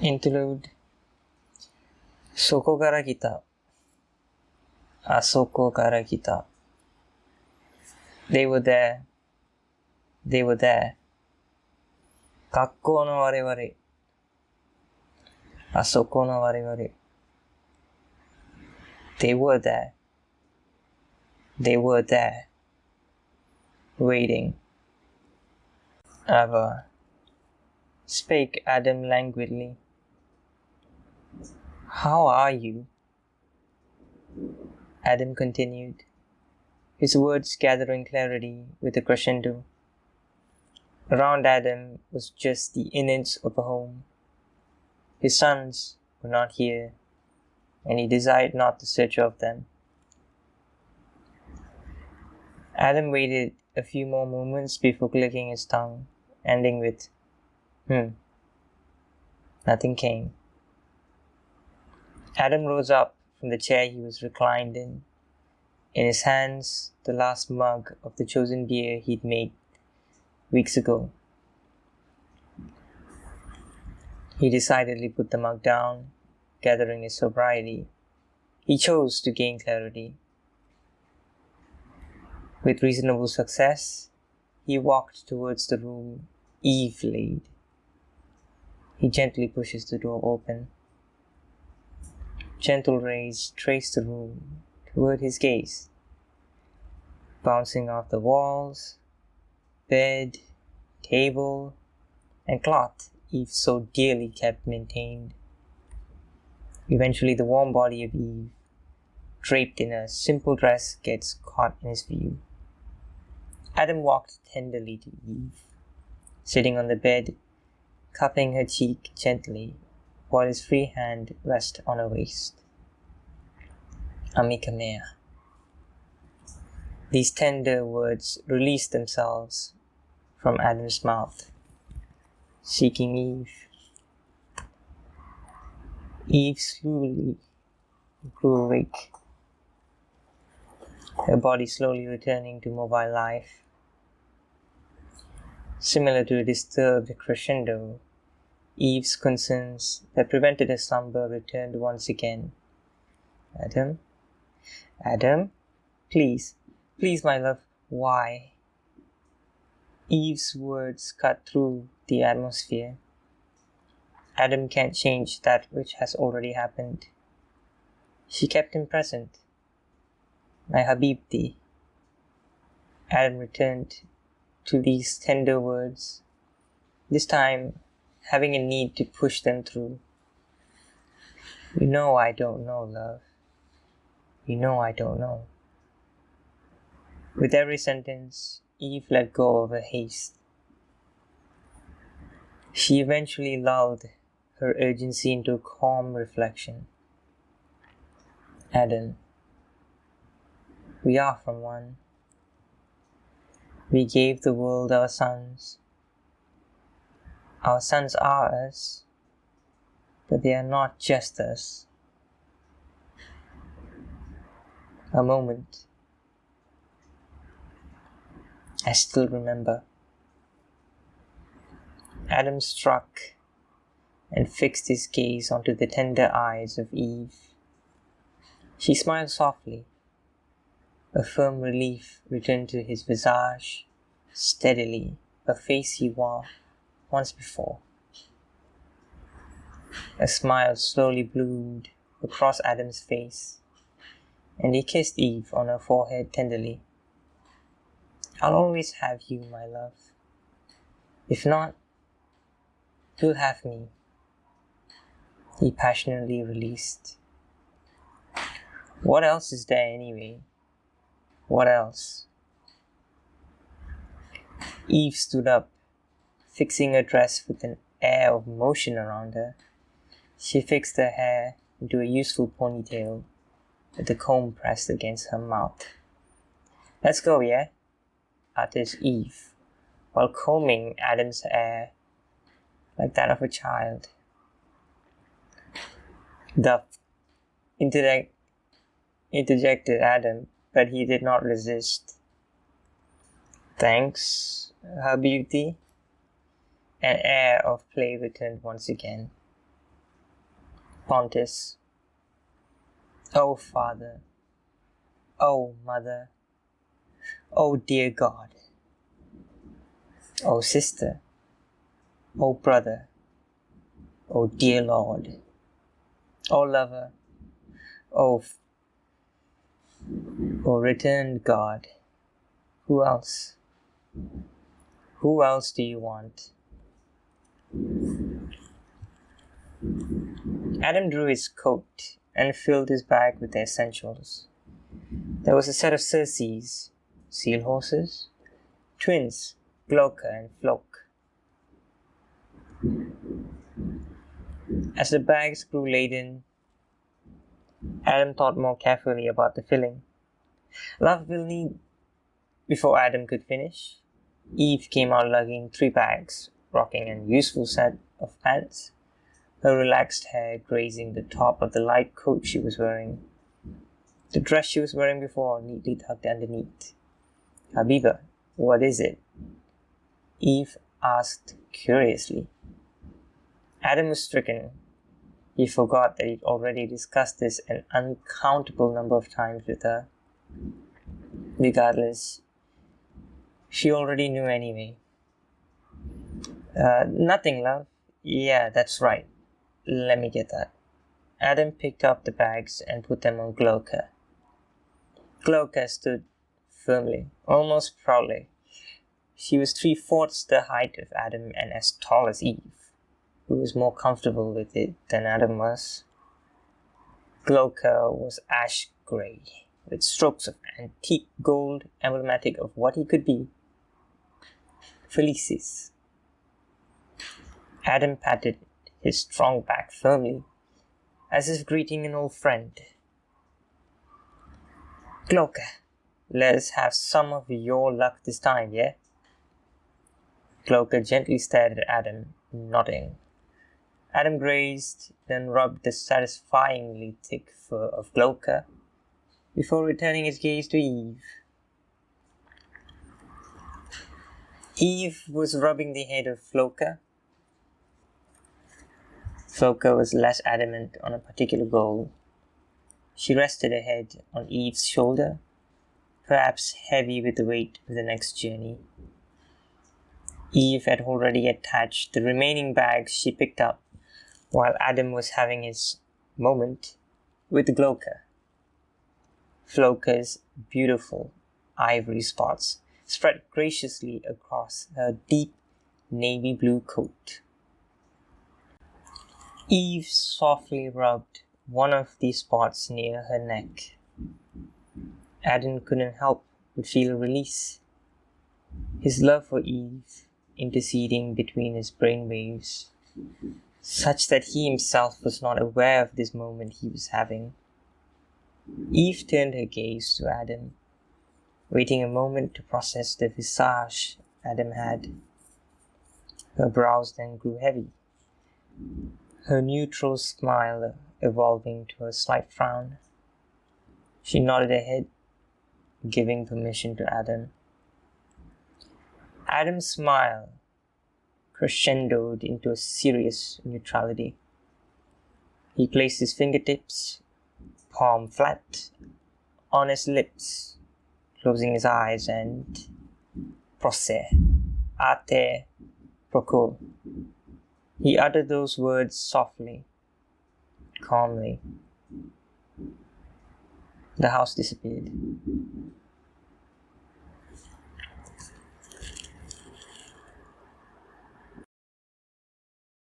Interlude. そこから来た。あそこから来た。They were there. They were there. 学校の我々。あそこの我々。They were there. They were there. Waiting. Ava. Spake Adam languidly. How are you? Adam continued, his words gathering clarity with a crescendo. Around Adam was just the innards of a home. His sons were not here, and he desired not the search of them. Adam waited a few more moments before clicking his tongue, ending with, Nothing came. Adam rose up from the chair he was reclined in. In his hands, the last mug of the chosen beer he'd made weeks ago. He decidedly put the mug down, gathering his sobriety. He chose to gain clarity. With reasonable success, he walked towards the room Eve laid. He gently pushes the door open. Gentle rays trace the room toward his gaze, bouncing off the walls, bed, table, and cloth Eve so dearly kept maintained. Eventually the warm body of Eve, draped in a simple dress, gets caught in his view. Adam walked tenderly to Eve, sitting on the bed, cupping her cheek gently, while his free hand rested on her waist. Amica mea. These tender words released themselves from Adam's mouth, seeking Eve. Eve slowly grew awake, her body slowly returning to mobile life. Similar to a disturbed crescendo, Eve's concerns that prevented her slumber returned once again. Adam, please, my love, why? Eve's words cut through the atmosphere. Adam can't change that which has already happened. She kept him present. My Habibti. Adam returned to these tender words, this time having a need to push them through. You know I don't know, love. You know I don't know. With every sentence, Eve let go of her haste. She eventually lulled her urgency into calm reflection. Adam, we are from one. We gave the world our sons. Our sons are us, but they are not just us. A moment. I still remember. Adam struck and fixed his gaze onto the tender eyes of Eve. She smiled softly. A firm relief returned to his visage, steadily, a face he wore once before. A smile slowly bloomed across Adam's face, and he kissed Eve on her forehead tenderly. I'll always have you, my love. If not, you'll have me, he passionately released. What else is there anyway? What else? Eve stood up, fixing her dress with an air of motion around her. She fixed her hair into a useful ponytail, with the comb pressed against her mouth. Let's go, yeah? Uttered Eve, while combing Adam's hair like that of a child. Duff interjected Adam, but he did not resist. Thanks, Habibti. An air of play returned once again. Pontus. O Father, O Mother, O dear God, O sister, O brother, O dear Lord, O lover, O returned God. Who else? Who else do you want? Adam drew his coat and filled his bag with the essentials. There was a set of Circes, seal horses, twins, Glauca and Floke. As the bags grew laden, Adam thought more carefully about the filling. Love will need. Before Adam could finish, Eve came out lugging 3 bags, rocking an useful set of pants, her relaxed hair grazing the top of the light coat she was wearing. The dress she was wearing before neatly tucked underneath. Habiba, what is it? Eve asked curiously. Adam was stricken. He forgot that he'd already discussed this an uncountable number of times with her. Regardless, she already knew anyway. Nothing, love. Yeah, that's right. Let me get that. Adam picked up the bags and put them on Glauca. Glauca stood firmly, almost proudly. She was 3/4 the height of Adam and as tall as Eve, who was more comfortable with it than Adam was. Glauca was ash grey, with strokes of antique gold emblematic of what he could be. Felicis. Adam patted his strong back firmly, as if greeting an old friend. Glauca, let's have some of your luck this time, yeah? Glauca gently stared at Adam, nodding. Adam grazed, then rubbed the satisfyingly thick fur of Glauca, before returning his gaze to Eve. Eve was rubbing the head of Glauca. Glauca was less adamant on a particular goal. She rested her head on Eve's shoulder, perhaps heavy with the weight of the next journey. Eve had already attached the remaining bags she picked up, while Adam was having his moment with Glauca. Glauca's beautiful ivory spots spread graciously across her deep navy blue coat. Eve softly rubbed one of these spots near her neck. Adam couldn't help but feel a release. His love for Eve interceding between his brainwaves, such that he himself was not aware of this moment he was having. Eve turned her gaze to Adam, waiting a moment to process the visage Adam had. Her brows then grew heavy, her neutral smile evolving to a slight frown. She nodded her head, giving permission to Adam. Adam's smile crescendoed into a serious neutrality. He placed his fingertips, palm flat, on his lips, closing his eyes and prosse, ate, procul. He uttered those words softly, calmly. The house disappeared.